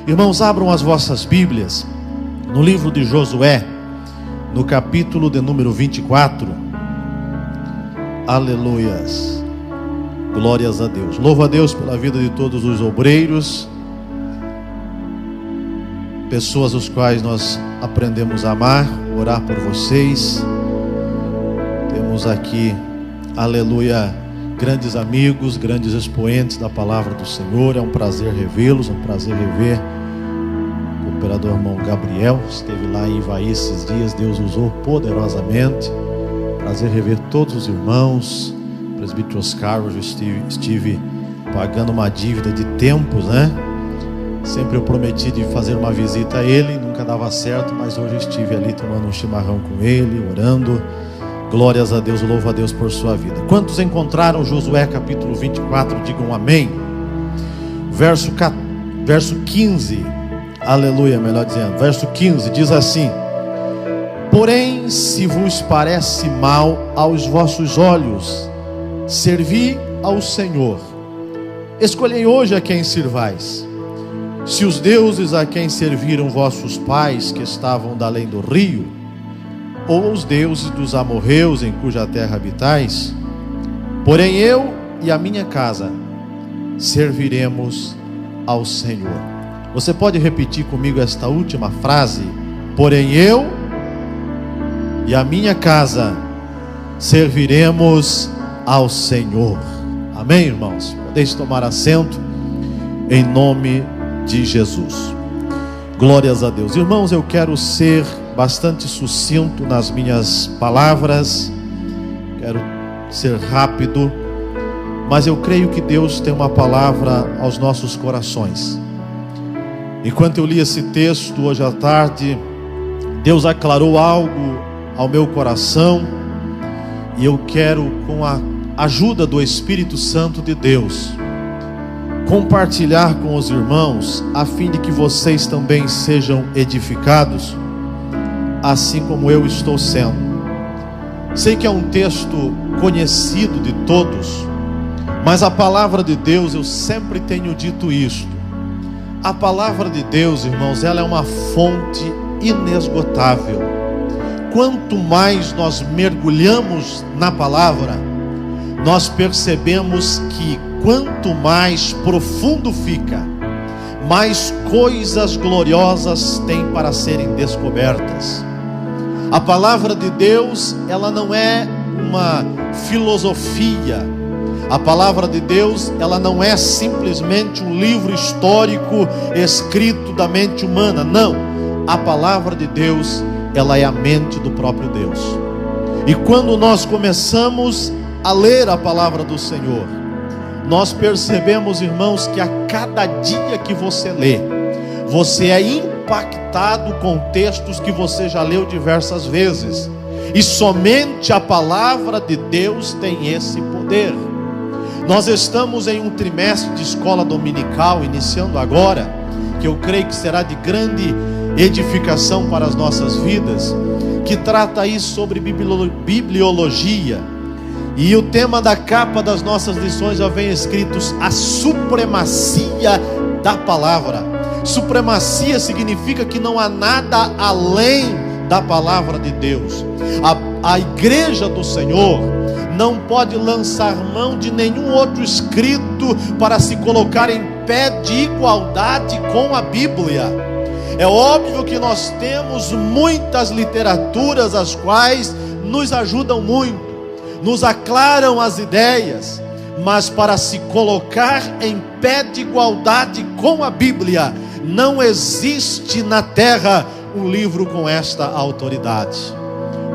Irmãos, abram as vossas Bíblias no livro de Josué, no capítulo de número 24. Aleluias, glórias a Deus. Louvo a Deus pela vida de todos os obreiros, pessoas os quais nós aprendemos a amar, orar por vocês. Temos aqui, aleluia, grandes amigos, grandes expoentes da palavra do Senhor. É um prazer revê-los, é um prazer rever o cooperador irmão Gabriel. Esteve lá em Ivaí esses dias, Deus usou poderosamente. Prazer rever todos os irmãos. Presbítero Oscar, hoje estive pagando uma dívida de tempos, né? Sempre eu prometi de fazer uma visita a ele, nunca dava certo, mas hoje estive ali tomando um chimarrão com ele, orando. Glórias a Deus, louvo a Deus por sua vida. Quantos encontraram Josué capítulo 24, digam amém. Verso 15, aleluia, melhor dizendo, verso 15 diz assim: porém, se vos parece mal aos vossos olhos servir ao Senhor, escolhei hoje a quem sirvais. Se os deuses a quem serviram vossos pais, que estavam da além do rio, ou os deuses dos amorreus em cuja terra habitais, porém eu e a minha casa serviremos ao Senhor. Você pode repetir comigo esta última frase? Porém eu e a minha casa serviremos ao Senhor. Amém, irmãos? Podeis tomar assento em nome de Jesus. Glórias a Deus. Irmãos, eu quero ser bastante sucinto nas minhas palavras, quero ser rápido, mas eu creio que Deus tem uma palavra aos nossos corações. Enquanto eu li esse texto hoje à tarde, Deus aclarou algo ao meu coração, e eu quero, com a ajuda do Espírito Santo de Deus, compartilhar com os irmãos, a fim de que vocês também sejam edificados, assim como eu estou sendo. Sei que é um texto conhecido de todos, mas a palavra de Deus, eu sempre tenho dito isto: a palavra de Deus, irmãos, ela é uma fonte inesgotável. Quanto mais nós mergulhamos na palavra, nós percebemos que quanto mais profundo fica, mais coisas gloriosas tem para serem descobertas. A palavra de Deus, ela não é uma filosofia. A palavra de Deus, ela não é simplesmente um livro histórico escrito da mente humana. Não, a palavra de Deus, ela é a mente do próprio Deus. E quando nós começamos a ler a palavra do Senhor, nós percebemos, irmãos, que a cada dia que você lê, você é impactado com textos que você já leu diversas vezes, e somente a palavra de Deus tem esse poder. Nós estamos em um trimestre de escola dominical, iniciando agora, que eu creio que será de grande edificação para as nossas vidas, que trata aí sobre bibliologia. E o tema da capa das nossas lições já vem escritos: a supremacia da palavra. Supremacia significa que não há nada além da palavra de Deus. A igreja do Senhor não pode lançar mão de nenhum outro escrito para se colocar em pé de igualdade com a Bíblia. É óbvio que nós temos muitas literaturas as quais nos ajudam muito, nos aclaram as ideias, mas para se colocar em pé de igualdade com a Bíblia, não existe na terra um livro com esta autoridade,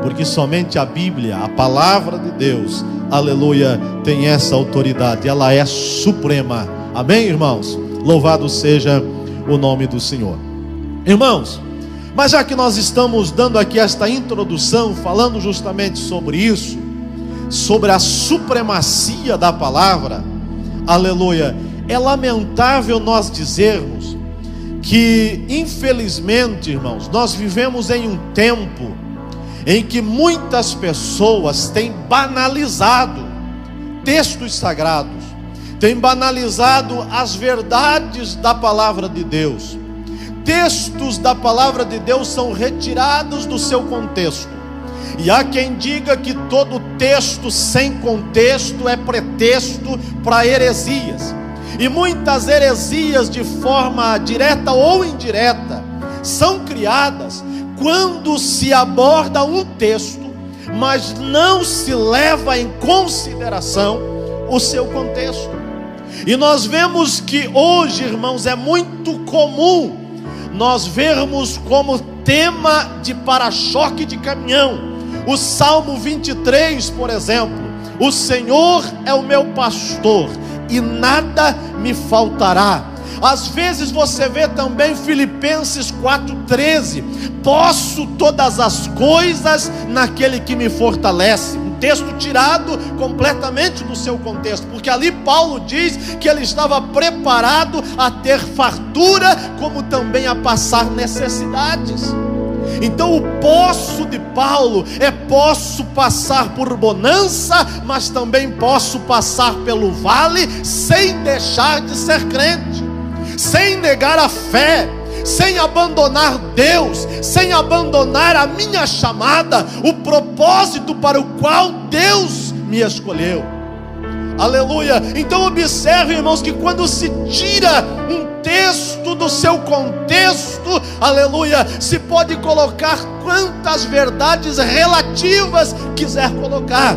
porque somente a Bíblia, a palavra de Deus, aleluia, tem essa autoridade, ela é suprema. Amém, irmãos? Louvado seja o nome do Senhor. Irmãos, mas já que nós estamos dando aqui esta introdução, falando justamente sobre isso, sobre a supremacia da palavra, aleluia, é lamentável nós dizermos que, infelizmente, irmãos, nós vivemos em um tempo em que muitas pessoas têm banalizado textos sagrados, têm banalizado as verdades da palavra de Deus. textos da palavra de Deus são retirados do seu contexto. E há quem diga que todo texto sem contexto é pretexto para heresias. E muitas heresias, de forma direta ou indireta, são criadas quando se aborda um texto, mas não se leva em consideração o seu contexto. E nós vemos que hoje, irmãos, é muito comum nós vermos como tema de para-choque de caminhão o Salmo 23, por exemplo: o Senhor é o meu pastor e nada me faltará. Às vezes você vê também Filipenses 4,13: posso todas as coisas naquele que me fortalece. Um texto tirado completamente do seu contexto, porque ali Paulo diz que ele estava preparado a ter fartura, como também a passar necessidades. Então o posso de Paulo é: posso passar por bonança, mas também posso passar pelo vale sem deixar de ser crente, sem negar a fé, sem abandonar Deus, sem abandonar a minha chamada, o propósito para o qual Deus me escolheu. Aleluia. Então observe, irmãos, que quando se tira um texto do seu contexto, aleluia, se pode colocar quantas verdades relativas quiser colocar,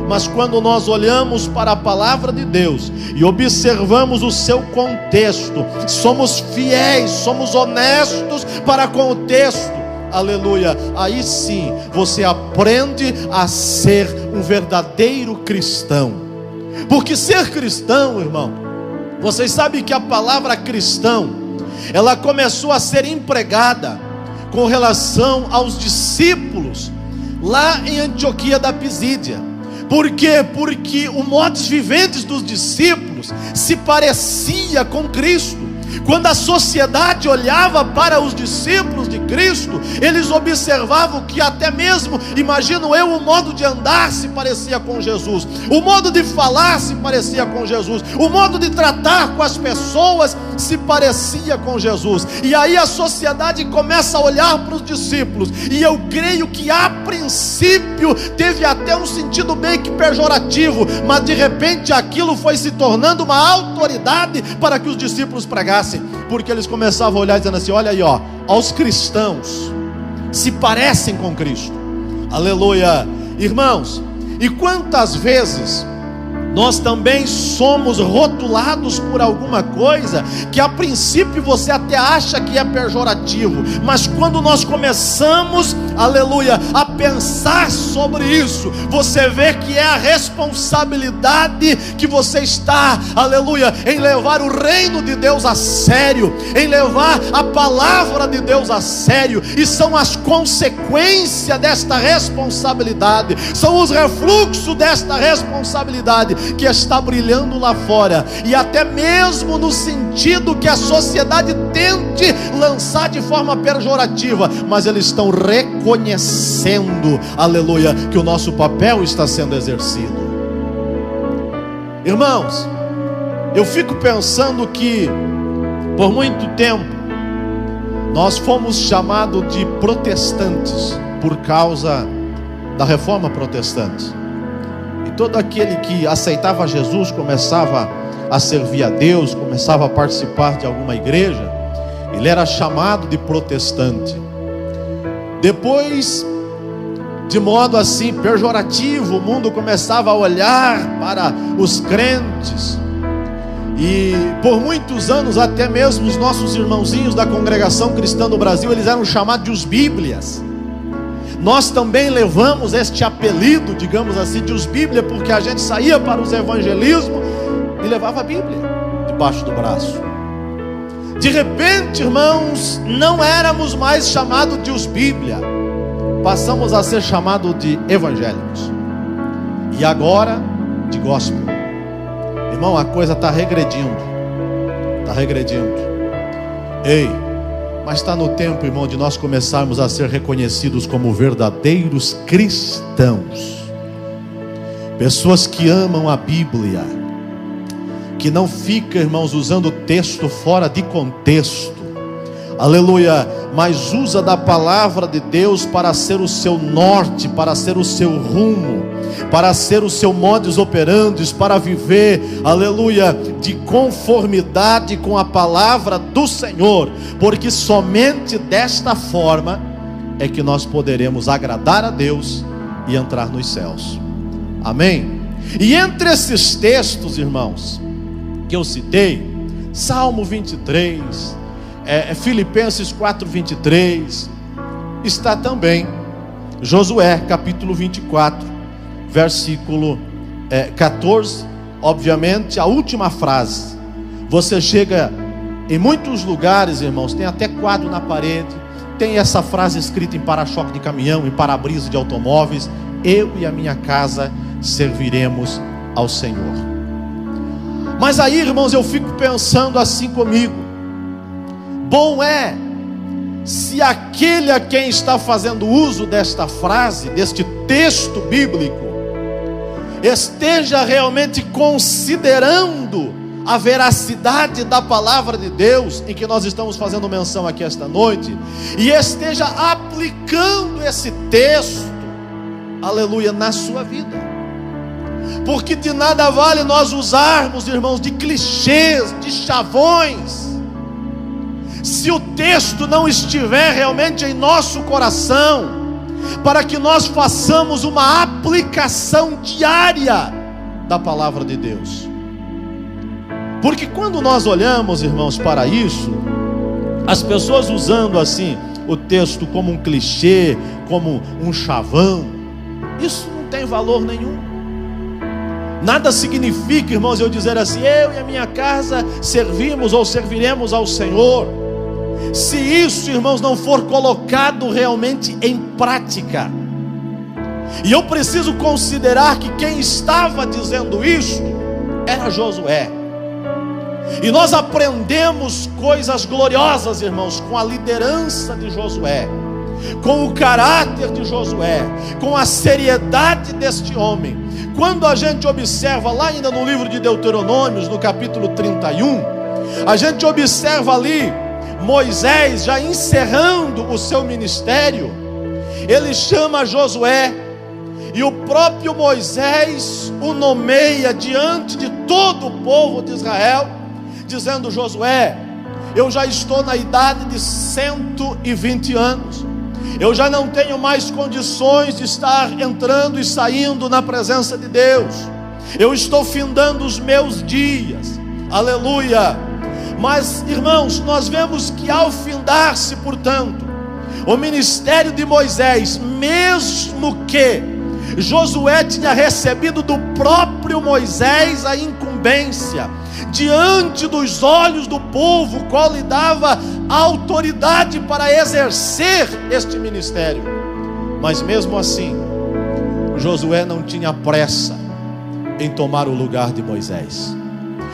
mas quando nós olhamos para a palavra de Deus e observamos o seu contexto, somos fiéis, somos honestos para com o texto, aleluia, aí sim você aprende a ser um verdadeiro cristão. Porque ser cristão, irmão, vocês sabem que a palavra cristão, ela começou a ser empregada com relação aos discípulos lá em Antioquia da Pisídia. Por quê? Porque o modus vivendi dos discípulos se parecia com Cristo. Quando a sociedade olhava para os discípulos de Cristo, eles observavam que até mesmo, imagino eu, o modo de andar se parecia com Jesus, o modo de falar se parecia com Jesus, o modo de tratar com as pessoas se parecia com Jesus. E aí a sociedade começa a olhar para os discípulos, e eu creio que a princípio teve até um sentido meio que pejorativo, mas de repente aquilo foi se tornando uma autoridade para que os discípulos pregassem, porque eles começavam a olhar dizendo assim: olha aí, ó, os cristãos se parecem com Cristo. Aleluia. Irmãos, e quantas vezes nós também somos rotulados por alguma coisa que a princípio você até acha que é pejorativo, mas quando nós começamos, aleluia, a pensar sobre isso, você vê que é a responsabilidade que você está, aleluia, em levar o reino de Deus a sério, em levar a palavra de Deus a sério, e são as consequências desta responsabilidade, são os refluxos desta responsabilidade que está brilhando lá fora, e até mesmo no sentido que a sociedade tente lançar de forma pejorativa, mas eles estão reconhecendo, aleluia, que o nosso papel está sendo exercido. Irmãos, eu fico pensando que por muito tempo nós fomos chamados de protestantes por causa da reforma protestante. Todo aquele que aceitava Jesus começava a servir a Deus, começava a participar de alguma igreja, ele era chamado de protestante. Depois, de modo assim pejorativo, o mundo começava a olhar para os crentes, e por muitos anos até mesmo os nossos irmãozinhos da congregação cristã do Brasil, eles eram chamados de os Bíblias. Nós também levamos este apelido, digamos assim, de os Bíblia, porque a gente saía para os evangelismos e levava a Bíblia debaixo do braço. De repente, irmãos, não éramos mais chamados de os Bíblia, passamos a ser chamados de evangélicos, e agora de gospel. Irmão, a coisa está regredindo. Ei, mas está no tempo, irmão, de nós começarmos a ser reconhecidos como verdadeiros cristãos, pessoas que amam a Bíblia, que não fica, irmãos, usando o texto fora de contexto. aleluia, mas usa da palavra de Deus para ser o seu norte, para ser o seu rumo, para ser o seu modus operandi, para viver, aleluia, de conformidade com a palavra do Senhor, porque somente desta forma é que nós poderemos agradar a Deus e entrar nos céus. Amém? E entre esses textos, irmãos, que eu citei, Salmo 23, Filipenses 4:23, está também Josué capítulo 24, versículo 14, obviamente a última frase. Você chega em muitos lugares, irmãos, tem até quadro na parede, tem essa frase escrita em para-choque de caminhão, em para-brisa de automóveis: eu e a minha casa serviremos ao Senhor. Mas aí, irmãos, eu fico pensando assim comigo: bom é se aquele a quem está fazendo uso desta frase, deste texto bíblico, esteja realmente considerando a veracidade da palavra de Deus, em que nós estamos fazendo menção aqui esta noite, e esteja aplicando esse texto, aleluia, na sua vida. Porque de nada vale nós usarmos, irmãos, de clichês, de chavões, se o texto não estiver realmente em nosso coração, para que nós façamos uma aplicação diária da palavra de Deus. Porque quando nós olhamos, irmãos, para isso, as pessoas usando assim o texto como um clichê, como um chavão, isso não tem valor nenhum. Nada significa, irmãos, eu dizer assim: eu e a minha casa servimos ou serviremos ao Senhor, se isso, irmãos, não for colocado realmente em prática. E eu preciso considerar que quem estava dizendo isso era Josué. E nós aprendemos coisas gloriosas, irmãos, com a liderança de Josué, com o caráter de Josué, com a seriedade deste homem. Quando a gente observa lá ainda no livro de Deuteronômios, no capítulo 31, a gente observa ali Moisés já encerrando o seu ministério. Ele chama Josué, e o próprio Moisés o nomeia diante de todo o povo de Israel, dizendo: Josué, eu já estou na idade de 120 anos, eu já não tenho mais condições de estar entrando e saindo na presença de Deus, eu estou findando os meus dias, aleluia. Mas, irmãos, nós vemos que ao findar-se, portanto, o ministério de Moisés, mesmo que Josué tinha recebido do próprio Moisés a incumbência, diante dos olhos do povo, qual lhe dava autoridade para exercer este ministério, mas mesmo assim, Josué não tinha pressa em tomar o lugar de Moisés.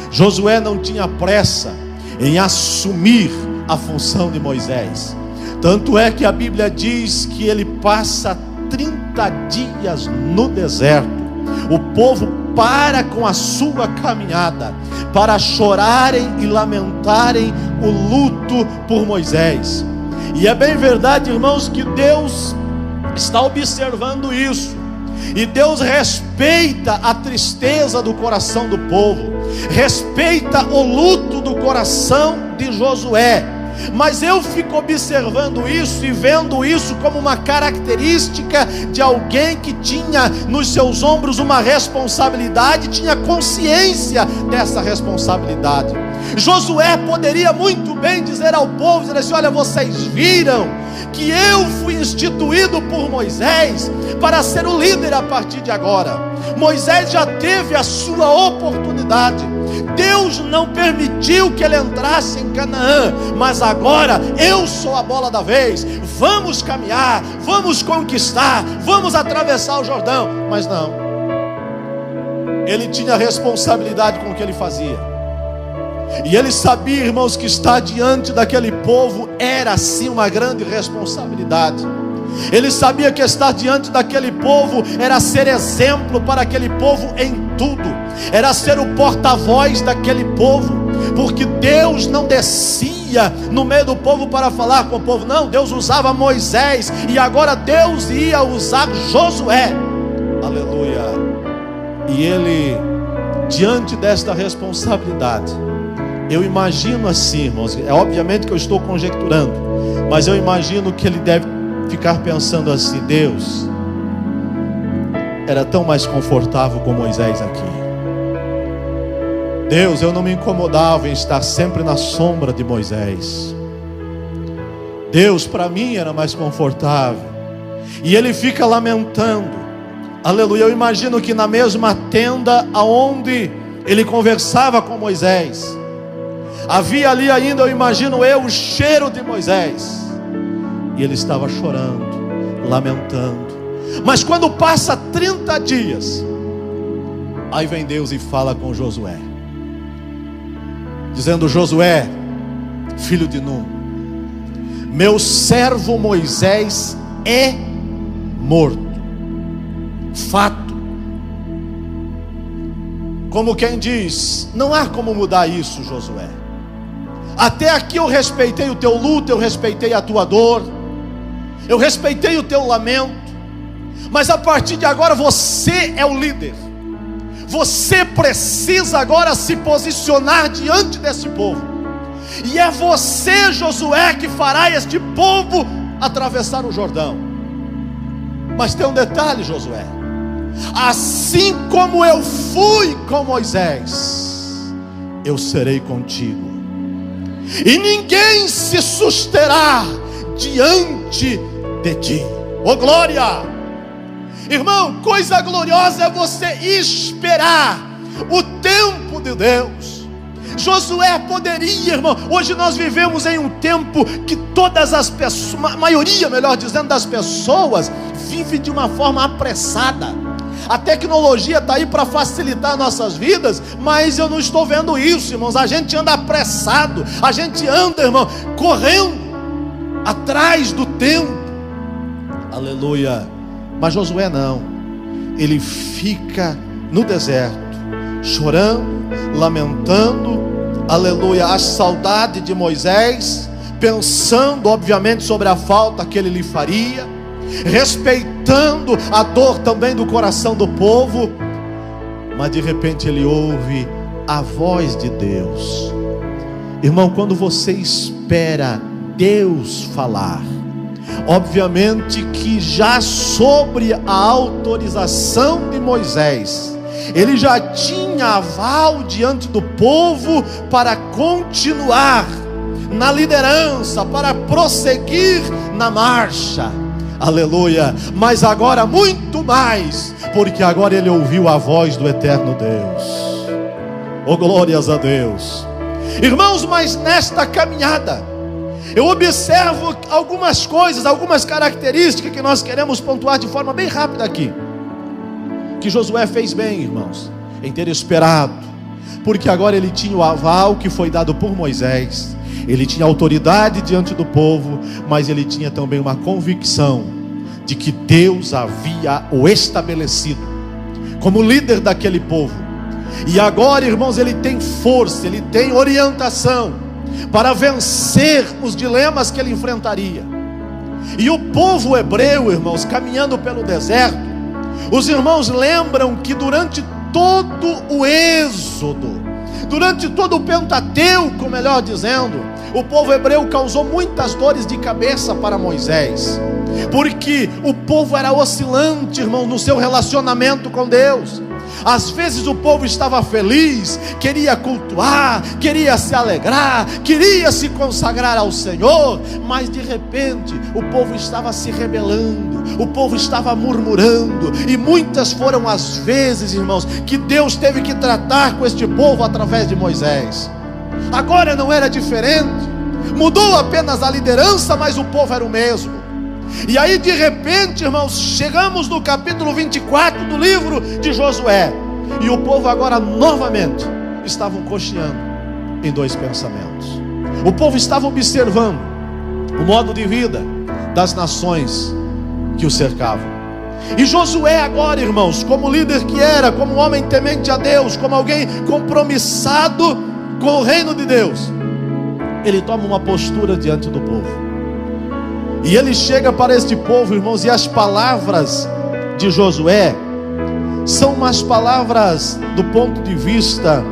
Josué não tinha pressa em assumir a função de Moisés. Tanto é que a Bíblia diz que ele passa 30 dias no deserto. O povo para com a sua caminhada para chorarem e lamentarem o luto por Moisés. E é bem verdade, irmãos, que Deus está observando isso, e Deus respeita a tristeza do coração do povo, respeita o luto do coração de Josué. Mas eu fico observando isso e vendo isso como uma característica de alguém que tinha nos seus ombros uma responsabilidade, tinha consciência dessa responsabilidade. Josué poderia muito bem dizer ao povo, dizer assim: olha, vocês viram que eu fui instituído por Moisés para ser o líder a partir de agora. Moisés já teve a sua oportunidade, Deus não permitiu que ele entrasse em Canaã, mas agora eu sou a bola da vez. Vamos caminhar, vamos conquistar, vamos atravessar o Jordão. Mas não, ele tinha responsabilidade com o que ele fazia, e ele sabia, irmãos, que estar diante daquele povo era sim uma grande responsabilidade. Ele sabia que estar diante daquele povo era ser exemplo para aquele povo em tudo, era ser o porta-voz daquele povo, porque Deus não descia ia no meio do povo para falar com o povo. Não, Deus usava Moisés, e agora Deus ia usar Josué. Aleluia. E ele, diante desta responsabilidade, eu imagino assim, irmãos, é obviamente que eu estou conjecturando, mas eu imagino que ele deve ficar pensando assim: Deus, era tão mais confortável com Moisés aqui. Deus, eu não me incomodava em estar sempre na sombra de Moisés. Deus, para mim era mais confortável. E ele fica lamentando. Aleluia. Eu imagino que na mesma tenda aonde ele conversava com Moisés, havia ali ainda, eu imagino o cheiro de Moisés. E ele estava chorando, lamentando. Mas quando passa 30 dias, aí vem Deus e fala com Josué, dizendo: Josué, filho de Nun, meu servo Moisés é morto. Fato. Como quem diz: não há como mudar isso, Josué. Até aqui eu respeitei o teu luto, eu respeitei a tua dor, eu respeitei o teu lamento, mas a partir de agora você é o líder. Você precisa agora se posicionar diante desse povo. E é você, Josué, que fará este povo atravessar o Jordão. Mas tem um detalhe, Josué: assim como eu fui com Moisés, eu serei contigo. E ninguém se susterá diante de ti. Oh glória! Irmão, coisa gloriosa é você esperar o tempo de Deus. Josué poderia, irmão. Hoje nós vivemos em um tempo que todas as pessoas, a maioria, melhor dizendo, das pessoas vive de uma forma apressada. A tecnologia está aí para facilitar nossas vidas, mas eu não estou vendo isso, irmãos. A gente anda apressado, a gente anda, irmão, correndo atrás do tempo. Aleluia. Mas Josué não, ele fica no deserto, chorando, lamentando, aleluia, a saudade de Moisés, pensando obviamente sobre a falta que ele lhe faria, respeitando a dor também do coração do povo. Mas de repente ele ouve a voz de Deus. Irmão, quando você espera Deus falar, obviamente que já sobre a autorização de Moisés, ele já tinha aval diante do povo para continuar na liderança, para prosseguir na marcha. Aleluia. Mas agora muito mais, porque agora ele ouviu a voz do eterno Deus. Oh glórias a Deus. Irmãos, mas nesta caminhada eu observo algumas coisas, algumas características que nós queremos pontuar de forma bem rápida aqui. Que Josué fez bem, irmãos, em ter esperado, porque agora ele tinha o aval que foi dado por Moisés, ele tinha autoridade diante do povo, mas ele tinha também uma convicção de que Deus havia o estabelecido como líder daquele povo. E agora, irmãos, ele tem força, ele tem orientação para vencer os dilemas que ele enfrentaria. E o povo hebreu, irmãos, caminhando pelo deserto, os irmãos lembram que durante todo o êxodo, durante todo o Pentateuco, melhor dizendo, o povo hebreu causou muitas dores de cabeça para Moisés, porque o povo era oscilante, irmão, no seu relacionamento com Deus. Às vezes o povo estava feliz, queria cultuar, queria se alegrar, queria se consagrar ao Senhor, mas de repente o povo estava se rebelando, o povo estava murmurando, e muitas foram as vezes, irmãos, que Deus teve que tratar com este povo através de Moisés. Agora não era diferente, mudou apenas a liderança, mas o povo era o mesmo. E aí de repente, irmãos, chegamos no capítulo 24 do livro de Josué, e o povo agora novamente estavam cocheando em dois pensamentos. O povo estava observando o modo de vida das nações que o cercavam. E Josué agora, irmãos, como líder que era, como homem temente a Deus, como alguém compromissado com o reino de Deus, ele toma uma postura diante do povo. E ele chega para este povo, irmãos, e as palavras de Josué são umas palavras do ponto de vista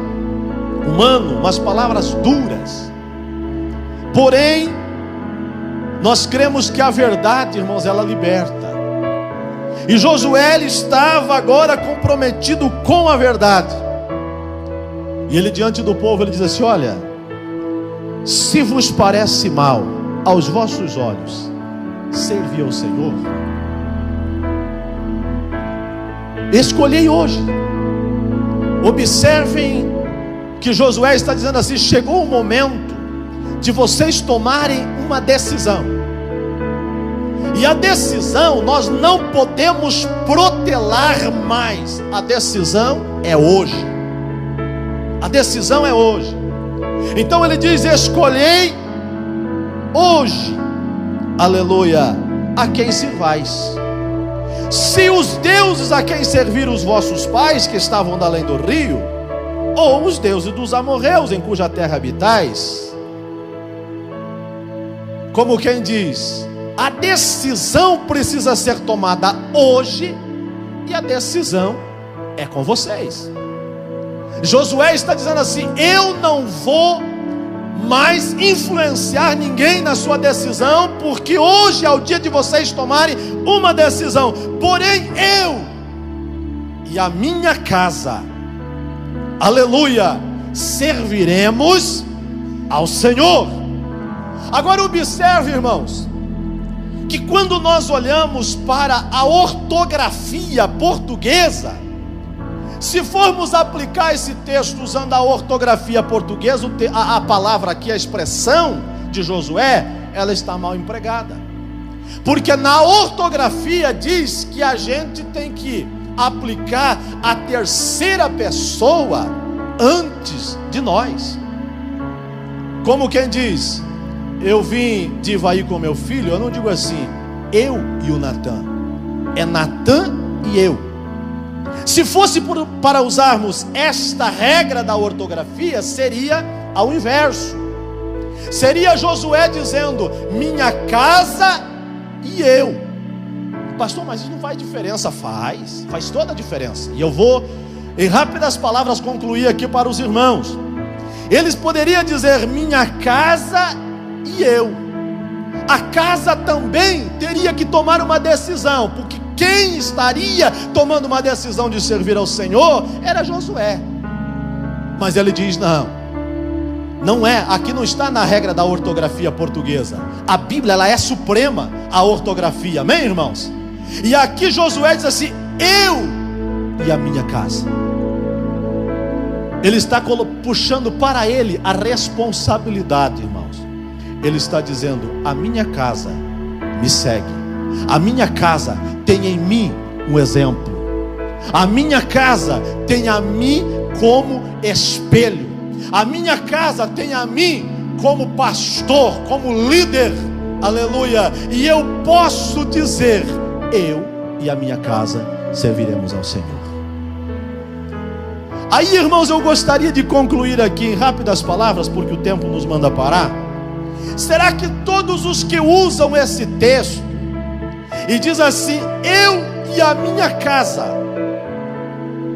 humano, umas palavras duras. Porém, nós cremos que a verdade, irmãos, ela liberta. E Josué, ele estava agora comprometido com a verdade. E ele diante do povo, ele diz assim: olha, se vos parece mal aos vossos olhos servir ao Senhor, escolhei hoje. Observem que Josué está dizendo assim: chegou o momento de vocês tomarem uma decisão. E a decisão nós não podemos protelar mais. A decisão é hoje. A decisão é hoje. Então ele diz: escolhei hoje, aleluia, a quem servais. Se os deuses a quem serviram os vossos pais, que estavam da além do rio, ou os deuses dos amorreus, em cuja terra habitais. Como quem diz, a decisão precisa ser tomada hoje, e a decisão é com vocês. Josué está dizendo assim: eu não vou mais influenciar ninguém na sua decisão, porque hoje é o dia de vocês tomarem uma decisão. Porém, eu e a minha casa, aleluia, serviremos ao Senhor. Agora observe, irmãos, que quando nós olhamos para a ortografia portuguesa, se formos aplicar esse texto usando a ortografia portuguesa, a palavra aqui, a expressão de Josué, ela está mal empregada. Porque na ortografia diz que a gente tem que aplicar a terceira pessoa antes de nós. Como quem diz: eu vim de Ivaí com meu filho, eu não digo assim, eu e o Natan. É Natan e eu. Se fosse para usarmos esta regra da ortografia, seria ao inverso. Seria Josué dizendo: minha casa e eu. Pastor, mas isso não faz diferença. Faz toda a diferença. E eu vou, em rápidas palavras, concluir aqui para os irmãos. Eles poderiam dizer: minha casa e eu. A casa também teria que tomar uma decisão, porque quem estaria tomando uma decisão de servir ao Senhor era Josué. Mas ele diz: não é, aqui não está na regra da ortografia portuguesa. A Bíblia, ela é suprema, a ortografia, amém, irmãos? E aqui Josué diz assim: eu e a minha casa. Ele está puxando para ele a responsabilidade, irmãos. Ele está dizendo: a minha casa me segue. A minha casa tem em mim um exemplo. A minha casa tem a mim como espelho. A minha casa tem a mim como pastor, como líder. Aleluia. E eu posso dizer: eu e a minha casa serviremos ao Senhor. Aí, irmãos, eu gostaria de concluir aqui em rápidas palavras, porque o tempo nos manda parar. Será que todos os que usam esse texto e diz assim: eu e a minha casa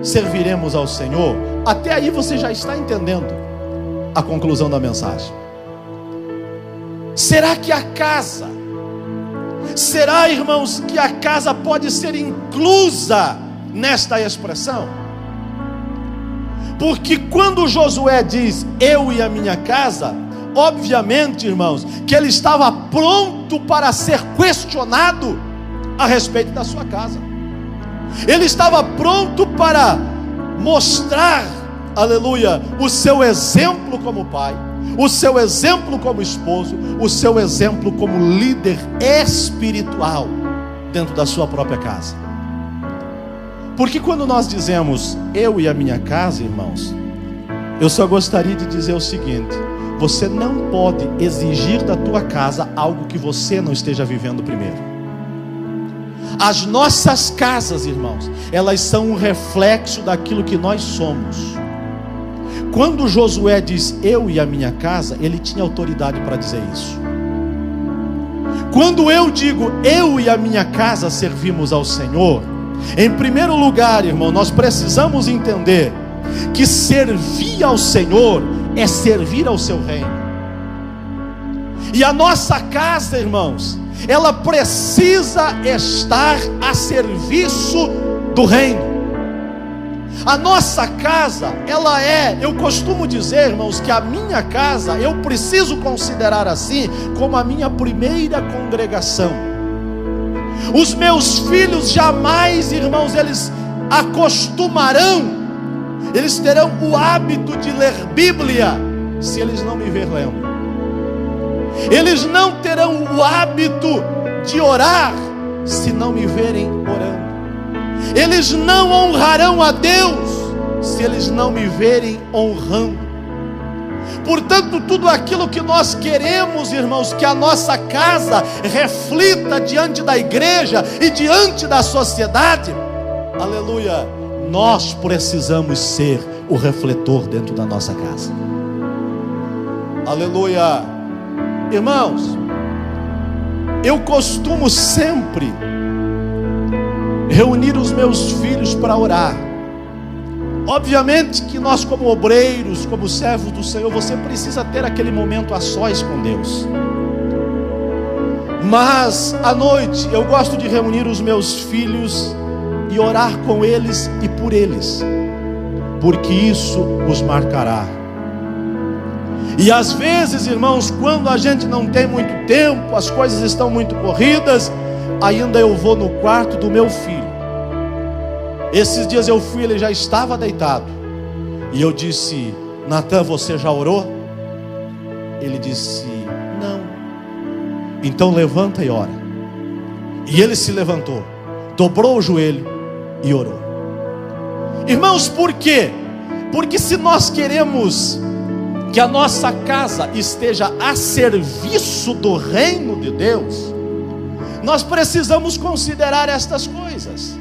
serviremos ao Senhor, até aí você já está entendendo a conclusão da mensagem? Será que a casa, será, irmãos, que a casa pode ser inclusa nesta expressão? Porque quando Josué diz: eu e a minha casa, obviamente, irmãos, que ele estava pronto para ser questionado a respeito da sua casa. Ele estava pronto para mostrar, aleluia, o seu exemplo como pai, o seu exemplo como esposo, o seu exemplo como líder espiritual dentro da sua própria casa. Porque quando nós dizemos eu e a minha casa, irmãos, eu só gostaria de dizer o seguinte: você não pode exigir da tua casa algo que você não esteja vivendo primeiro. As nossas casas, irmãos, elas são um reflexo daquilo que nós somos. Quando Josué diz eu e a minha casa, ele tinha autoridade para dizer isso. Quando eu digo eu e a minha casa servimos ao Senhor, em primeiro lugar, irmão, nós precisamos entender que servir ao Senhor é servir ao seu reino. E a nossa casa, irmãos, ela precisa estar a serviço do reino. A nossa casa, ela eu costumo dizer, irmãos, que a minha casa, eu preciso considerar assim, como a minha primeira congregação. Os meus filhos jamais, irmãos, eles acostumarão, eles terão o hábito de ler Bíblia, se eles não me ver lendo. Eles não terão o hábito de orar, se não me verem orando. Eles não honrarão a Deus, se eles não me verem honrando. Portanto, tudo aquilo que nós queremos, irmãos, que a nossa casa reflita diante da igreja e diante da sociedade, aleluia, nós precisamos ser o refletor dentro da nossa casa. Aleluia. Irmãos, eu costumo sempre reunir os meus filhos para orar. Obviamente que nós, como obreiros, como servos do Senhor, você precisa ter aquele momento a sós com Deus. Mas à noite eu gosto de reunir os meus filhos e orar com eles e por eles, porque isso os marcará. E às vezes, irmãos, quando a gente não tem muito tempo, as coisas estão muito corridas, ainda eu vou no quarto do meu filho. Esses dias eu fui, ele já estava deitado, e eu disse: Natan, você já orou? Ele disse: não. Então levanta e ora. E ele se levantou, dobrou o joelho e orou. Irmãos, por quê? Porque se nós queremos que a nossa casa esteja a serviço do reino de Deus, nós precisamos considerar estas coisas.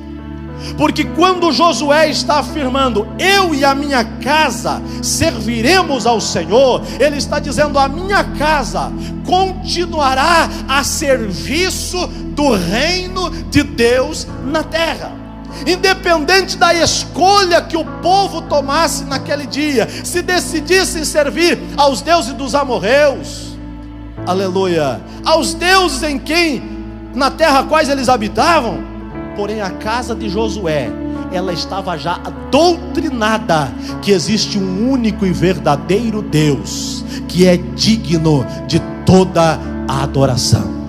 Porque quando Josué está afirmando eu e a minha casa serviremos ao Senhor, ele está dizendo: a minha casa continuará a serviço do reino de Deus na terra. Independente da escolha que o povo tomasse naquele dia, se decidissem servir aos deuses dos amorreus, aleluia, aos deuses em quem, na terra quais eles habitavam, porém a casa de Josué, ela estava já doutrinada que existe um único e verdadeiro Deus, que é digno de toda a adoração.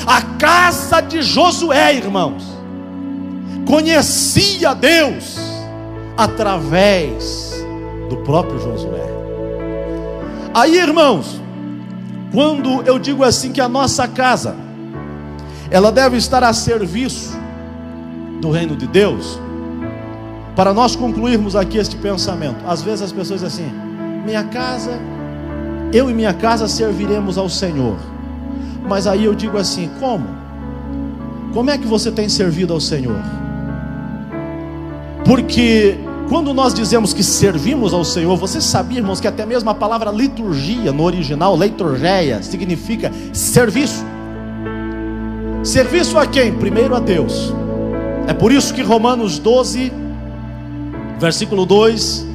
A casa de Josué, irmãos, conhecia Deus através do próprio Josué. Aí, irmãos, quando eu digo assim que a nossa casa, ela deve estar a serviço do reino de Deus, para nós concluirmos aqui este pensamento, às vezes as pessoas dizem assim: minha casa, eu e minha casa serviremos ao Senhor. Mas aí eu digo assim: como? Como é que você tem servido ao Senhor? Porque quando nós dizemos que servimos ao Senhor, vocês sabiam, irmãos, que até mesmo a palavra liturgia no original, liturgeia, significa serviço. Serviço a quem? Primeiro a Deus. É por isso que Romanos 12, versículo 2,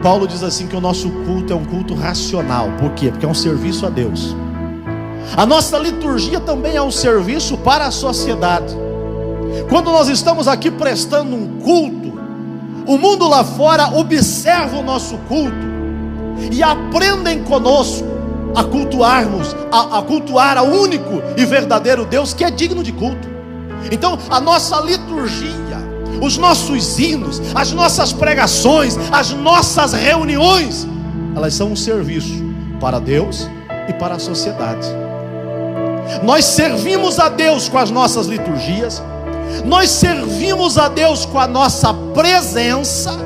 Paulo diz assim que o nosso culto é um culto racional. Por quê? Porque é um serviço a Deus. A nossa liturgia também é um serviço para a sociedade. Quando nós estamos aqui prestando um culto, o mundo lá fora observa o nosso culto e aprendem conosco a cultuarmos, a cultuar ao único e verdadeiro Deus que é digno de culto. Então a nossa liturgia, os nossos hinos, as nossas pregações, as nossas reuniões, elas são um serviço para Deus e para a sociedade. Nós servimos a Deus com as nossas liturgias, nós servimos a Deus com a nossa presença.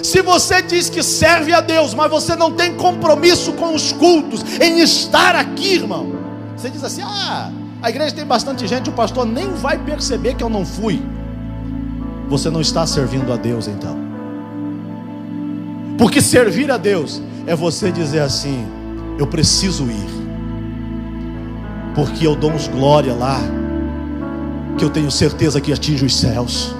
Se você diz que serve a Deus, mas você não tem compromisso com os cultos, em estar aqui, irmão, você diz assim: ah, a igreja tem bastante gente, o pastor nem vai perceber que eu não fui. Você não está servindo a Deus então. Porque servir a Deus é você dizer assim: eu preciso ir, porque eu dou uns glória lá, que eu tenho certeza que atinge os céus.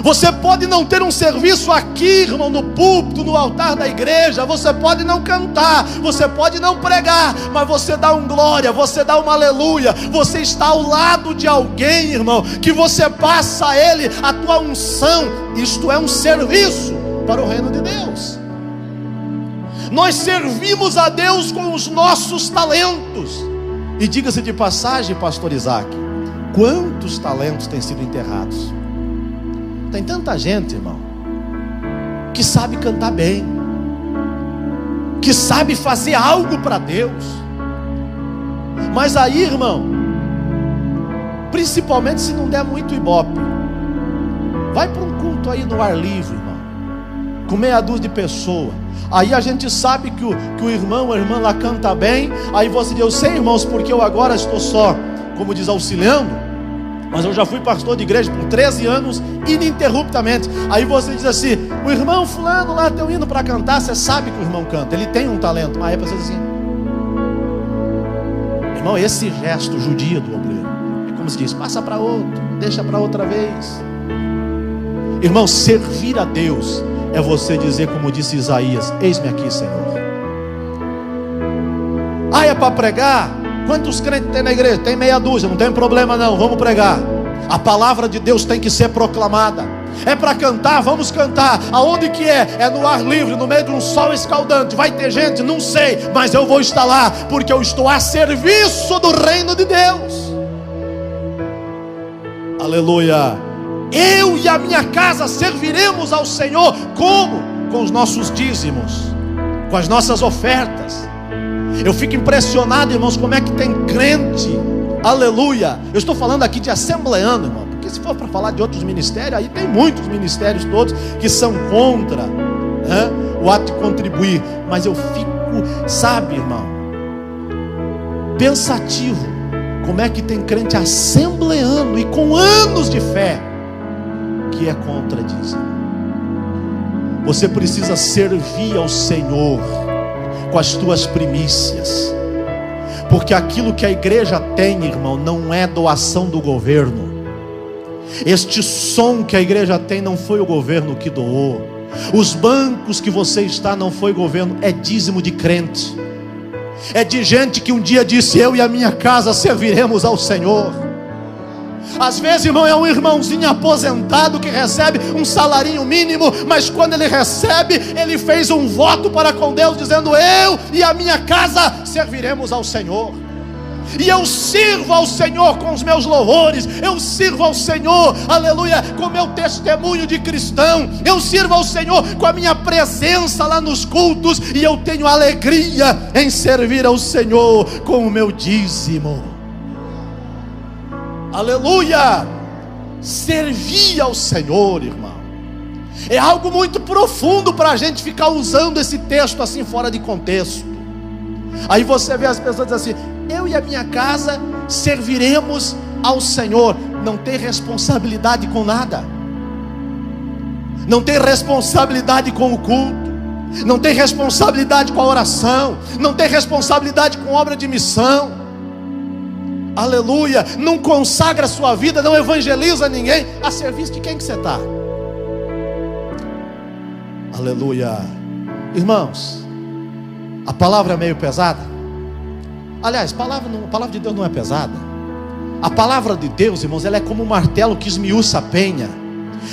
Você pode não ter um serviço aqui, irmão, no púlpito, no altar da igreja. Você pode não cantar, você pode não pregar, mas você dá um glória, você dá uma aleluia. Você está ao lado de alguém, irmão, que você passa a ele a tua unção. Isto é um serviço para o reino de Deus. Nós servimos a Deus com os nossos talentos. E diga-se de passagem, pastor Isaac, quantos talentos têm sido enterrados? Tem tanta gente, irmão, que sabe cantar bem, que sabe fazer algo para Deus, mas aí, irmão, principalmente se não der muito ibope, vai para um culto aí no ar livre, irmão, com meia dúzia de pessoas. Aí a gente sabe que o irmão, a irmã lá canta bem. Aí você diz: eu sei, irmãos, porque eu agora estou só, como diz, auxiliando, mas eu já fui pastor de igreja por 13 anos, ininterruptamente. Aí você diz assim: o irmão fulano lá tem um hino para cantar. Você sabe que o irmão canta, ele tem um talento. Aí você diz assim: irmão, esse gesto judia do obreiro, é como se diz: passa para outro, deixa para outra vez. Irmão, servir a Deus é você dizer, como disse Isaías: eis-me aqui, Senhor. Ah, é para pregar? Quantos crentes tem na igreja? Tem meia dúzia, não tem problema não, vamos pregar. A palavra de Deus tem que ser proclamada. É para cantar, vamos cantar. Aonde que é? É no ar livre, no meio de um sol escaldante. Vai ter gente? Não sei, mas eu vou estar lá, porque eu estou a serviço do reino de Deus. Aleluia. Eu e a minha casa serviremos ao Senhor. Como? Com os nossos dízimos, com as nossas ofertas. Eu fico impressionado, irmãos, como é que tem crente, aleluia. Eu estou falando aqui de assembleano, irmão, porque se for para falar de outros ministérios, aí tem muitos ministérios todos que são contra o ato de contribuir. Mas eu fico, sabe, irmão, pensativo, como é que tem crente assembleano e com anos de fé que é contra dízimo. Você precisa servir ao Senhor com as tuas primícias, porque aquilo que a igreja tem, irmão, não é doação do governo. Este som que a igreja tem não foi o governo que doou. Os bancos que você está não foi governo, é dízimo de crente, é de gente que um dia disse: eu e a minha casa serviremos ao Senhor. Às vezes, irmão, é um irmãozinho aposentado que recebe um salarinho mínimo, mas quando ele recebe, ele fez um voto para com Deus, dizendo: eu e a minha casa serviremos ao Senhor. E eu sirvo ao Senhor com os meus louvores, eu sirvo ao Senhor, aleluia, com meu testemunho de cristão, eu sirvo ao Senhor com a minha presença lá nos cultos, e eu tenho alegria em servir ao Senhor com o meu dízimo. Aleluia. Servir ao Senhor, irmão, é algo muito profundo para a gente ficar usando esse texto assim fora de contexto. Aí você vê as pessoas dizendo assim: eu e a minha casa serviremos ao Senhor. Não tem responsabilidade com nada, não tem responsabilidade com o culto, não tem responsabilidade com a oração, não tem responsabilidade com obra de missão. Aleluia. Não consagra a sua vida, não evangeliza ninguém. A serviço de quem que você está? Aleluia. Irmãos, a palavra é meio pesada. Aliás, a palavra de Deus não é pesada. A palavra de Deus, irmãos, ela é como um martelo que esmiuça a penha.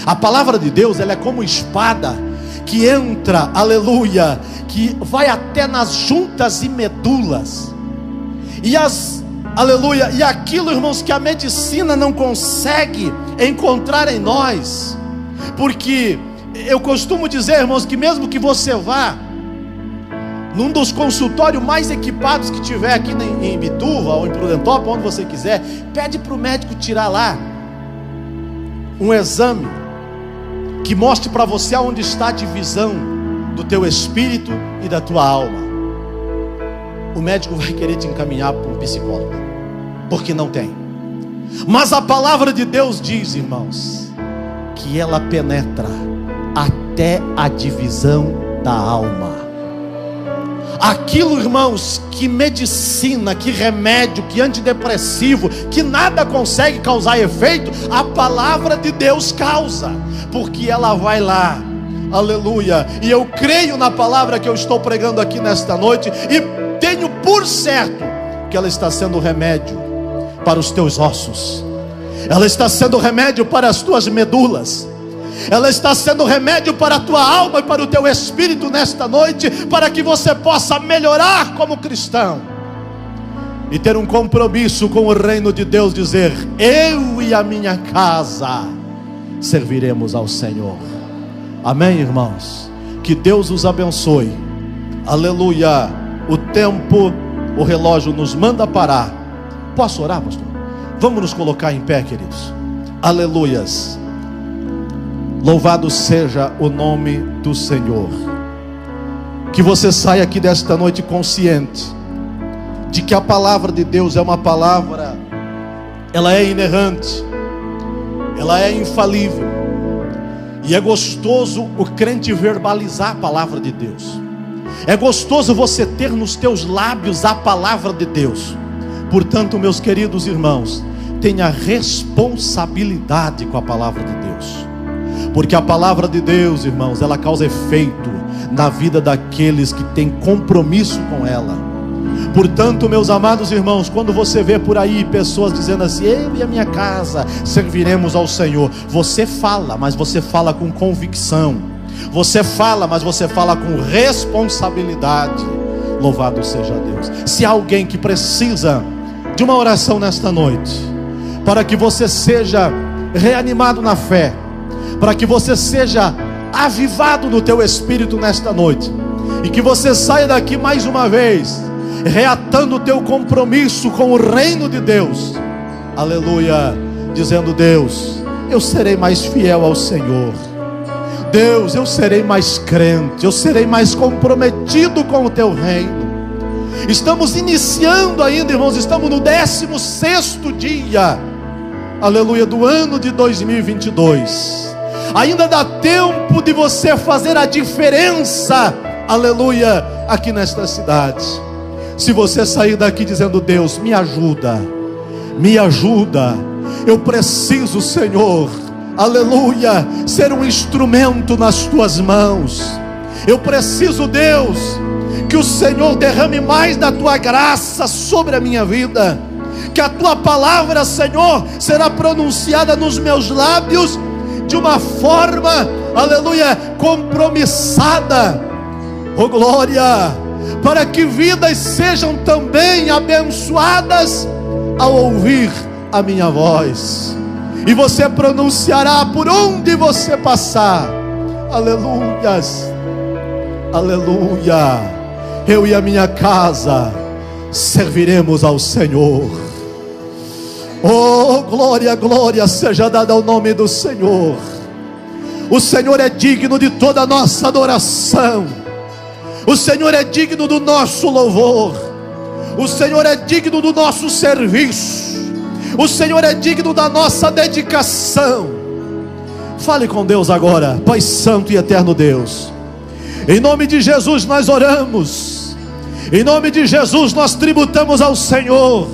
A palavra de Deus, ela é como espada que entra, aleluia, que vai até nas juntas e medulas. Aleluia, e aquilo, irmãos, que a medicina não consegue encontrar em nós. Porque eu costumo dizer, irmãos, que mesmo que você vá num dos consultórios mais equipados que tiver aqui em Bituva ou em Prudentópolis, onde você quiser, pede para o médico tirar lá um exame que mostre para você onde está a divisão do teu espírito e da tua alma. O médico vai querer te encaminhar para um psicólogo, porque não tem. Mas a palavra de Deus diz, irmãos, que ela penetra até a divisão da alma. Aquilo, irmãos, que medicina, que remédio, que antidepressivo, que nada consegue causar efeito, a palavra de Deus causa, porque ela vai lá, aleluia. E eu creio na palavra que eu estou pregando aqui nesta noite, e tenho por certo que ela está sendo remédio para os teus ossos, ela está sendo remédio para as tuas medulas, ela está sendo remédio para a tua alma e para o teu espírito nesta noite, para que você possa melhorar como cristão e ter um compromisso com o reino de Deus, dizer: eu e a minha casa serviremos ao Senhor. Amém, irmãos? Que Deus os abençoe. Aleluia. O tempo, o relógio nos manda parar. Posso orar, pastor? Vamos nos colocar em pé, queridos. Aleluias. Louvado seja o nome do Senhor. Que você saia aqui desta noite consciente de que a palavra de Deus é uma palavra, ela é inerrante, ela é infalível. E é gostoso o crente verbalizar a palavra de Deus. É gostoso você ter nos teus lábios a palavra de Deus. Portanto, meus queridos irmãos, tenha responsabilidade com a palavra de Deus. Porque a palavra de Deus, irmãos, ela causa efeito na vida daqueles que têm compromisso com ela. Portanto, meus amados irmãos, quando você vê por aí pessoas dizendo assim: eu e a minha casa serviremos ao Senhor, você fala, mas você fala com convicção. Você fala, mas você fala com responsabilidade. Louvado seja Deus. Se há alguém que precisa de uma oração nesta noite, para que você seja reanimado na fé, para que você seja avivado no teu espírito nesta noite, e que você saia daqui mais uma vez reatando o teu compromisso com o reino de Deus, aleluia, dizendo: Deus, eu serei mais fiel ao Senhor. Deus, eu serei mais crente, eu serei mais comprometido com o teu reino. Estamos iniciando ainda, irmãos, estamos no 16º dia, aleluia, do ano de 2022. Ainda dá tempo de você fazer a diferença, aleluia, aqui nesta cidade. Se você sair daqui dizendo: Deus, me ajuda, eu preciso, Senhor, aleluia, ser um instrumento nas tuas mãos. Eu preciso, Deus, que o Senhor derrame mais da tua graça sobre a minha vida, que a tua palavra, Senhor, será pronunciada nos meus lábios de uma forma, aleluia, compromissada, oh glória, para que vidas sejam também abençoadas ao ouvir a minha voz. E você pronunciará por onde você passar: aleluias, aleluia, eu e a minha casa serviremos ao Senhor. Oh, glória, glória seja dada ao nome do Senhor. O Senhor é digno de toda a nossa adoração. O Senhor é digno do nosso louvor. O Senhor é digno do nosso serviço. O Senhor é digno da nossa dedicação. Fale com Deus agora. Pai santo e eterno Deus, em nome de Jesus nós oramos. Em nome de Jesus nós tributamos ao Senhor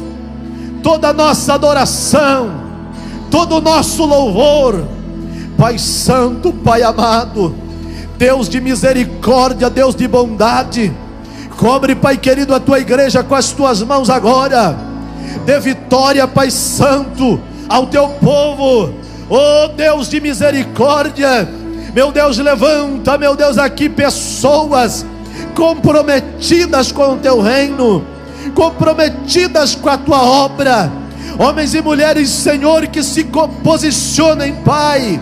toda a nossa adoração, todo o nosso louvor. Pai santo, Pai amado, Deus de misericórdia, Deus de bondade, cobre, Pai querido, a tua igreja com as tuas mãos agora. Dê vitória, Pai santo, ao teu povo. Oh Deus de misericórdia, meu Deus, levanta, meu Deus, aqui pessoas comprometidas com o teu reino, comprometidas com a tua obra, homens e mulheres, Senhor, que se posicionem, Pai,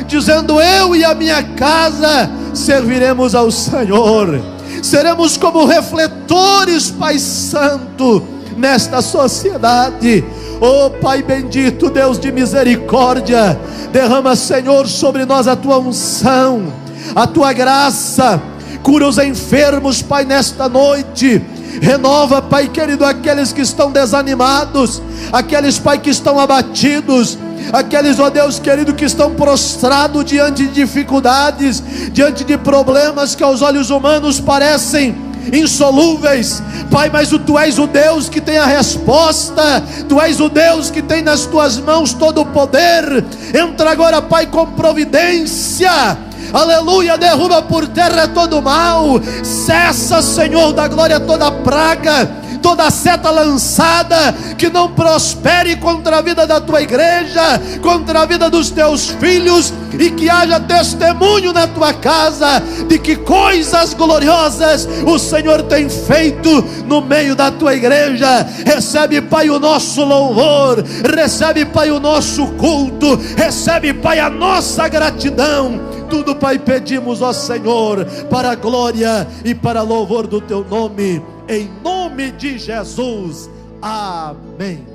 dizendo: eu e a minha casa serviremos ao Senhor. Seremos como refletores, Pai santo, nesta sociedade. Oh Pai bendito, Deus de misericórdia, derrama, Senhor, sobre nós a tua unção, a tua graça. Cura os enfermos, Pai, nesta noite. Renova, Pai querido, aqueles que estão desanimados, aqueles, Pai, que estão abatidos. Aqueles, ó Deus querido, que estão prostrados diante de dificuldades, diante de problemas que aos olhos humanos parecem insolúveis, Pai, mas Tu és o Deus que tem a resposta, Tu és o Deus que tem nas Tuas mãos todo o poder. Entra agora, Pai, com providência, aleluia, derruba por terra todo o mal, cessa, Senhor da glória, toda praga, toda seta lançada, que não prospere contra a vida da Tua igreja, contra a vida dos Teus filhos, e que haja testemunho na Tua casa, de que coisas gloriosas o Senhor tem feito no meio da Tua igreja. Recebe, Pai, o nosso louvor, recebe, Pai, o nosso culto, recebe, Pai, a nossa gratidão. Tudo, Pai, pedimos, ó Senhor, para a glória e para louvor do Teu nome, em nome de Jesus, amém.